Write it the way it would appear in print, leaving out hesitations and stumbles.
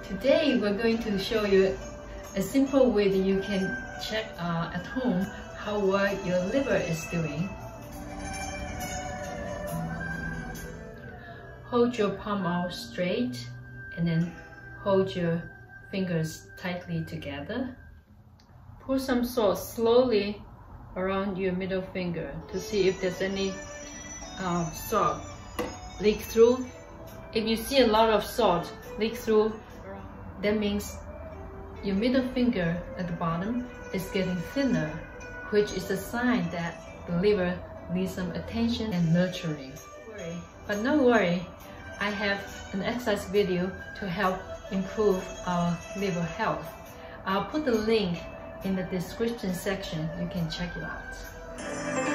Today we're going to show you a simple way that you can check at home how well your liver is doing. Hold your palm out straight and then hold your fingers tightly together. Pour some salt slowly around your middle finger to see if there's any salt leak through. If you see a lot of salt leak through, that means your middle finger at the bottom is getting thinner, which is a sign that the liver needs some attention and nurturing. But don't worry, I have an exercise video to help improve our liver health. I'll put the link in the description section. You can check it out.